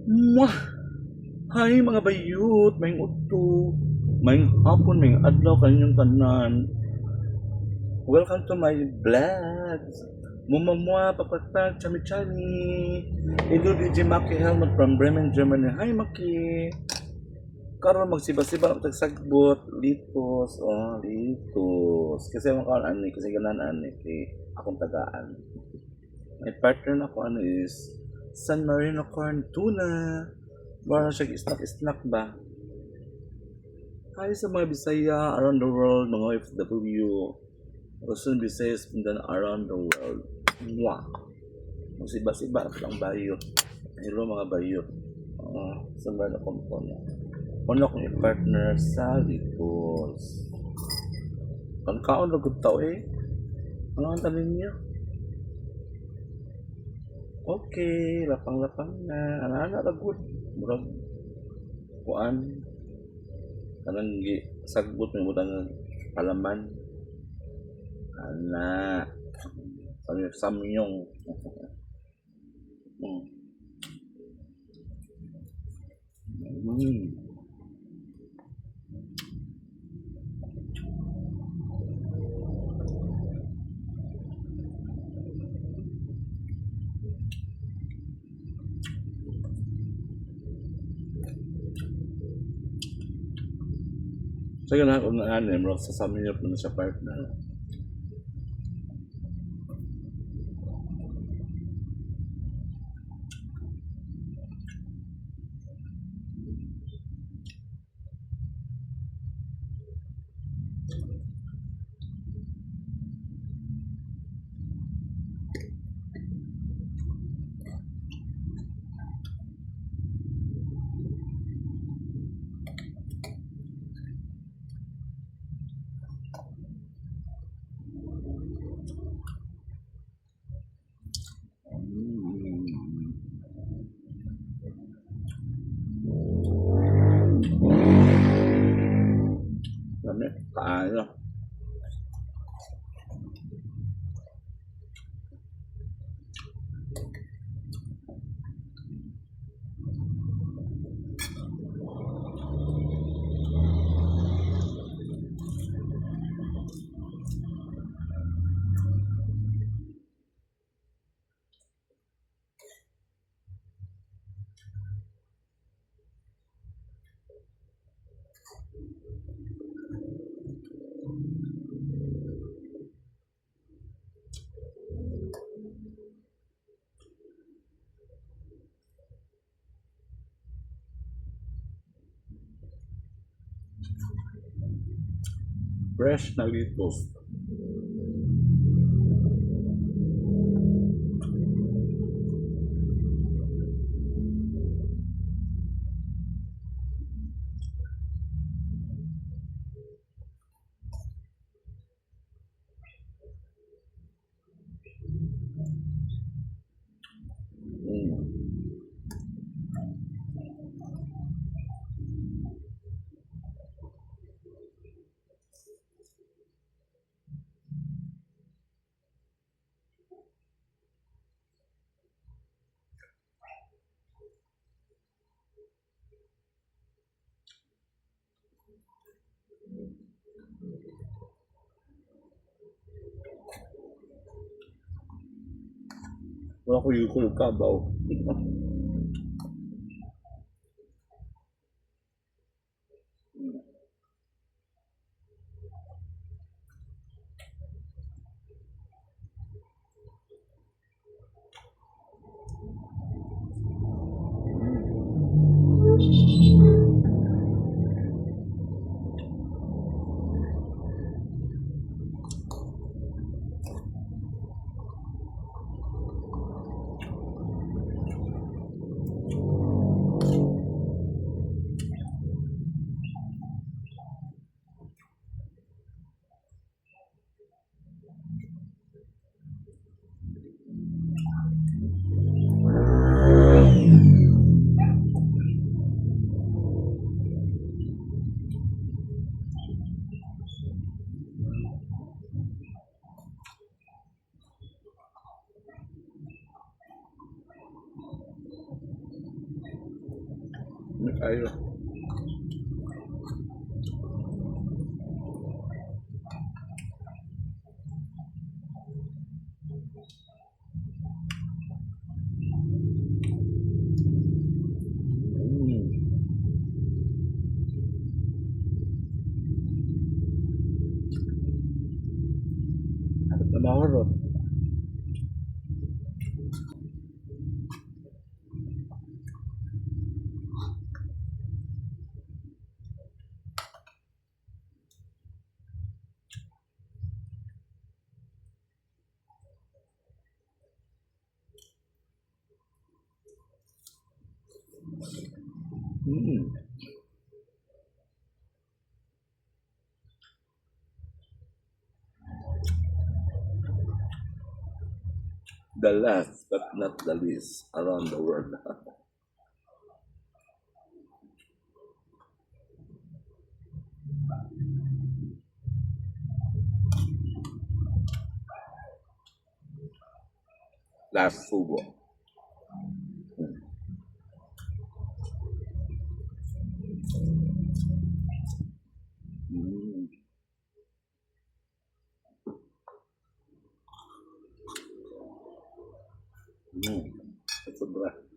Mwah! Hi mga bayut, may udto, may hapon, may adlaw kaninyong tanan. Welcome to my vlog. Mumamwa, papatag, chami-chami. Ito DJ Maki Helmut from Bremen, Germany. Hi Maki. Karon magsiba-siba tag sagbot, litos, litos. Kasi ang kaon ani, kasi ganan ani kay akong tagaan. May partner na ko ano is San Marino corn tuna. Para siya snack ba? Hi sa mga Bisaya around the world, mga OFW, Luzon, Visayas, Mindanao around the world. Mwah! Magsiba-siba ang bayo. Hello mga bayo. Saan ba na kompono? Ano akong i-partner sa Litos. Pagkaon na gud tao eh. Ano ang tanin niya? Okay, lapang-lapang na. Ana-ana ra gud. Murag kuan. Kanang sagbot may mutang palaman. Ana. Samyong. Sa ganahan ko na ano, murag sa samyong na sa partner. Lami, kaayo. Fresh na litos. Wala ko yung kabaw. Ayo. Mm. Harap na mahurot. Mm. The last but not the least around the world. Last subo. Mm. Mm. Sobra.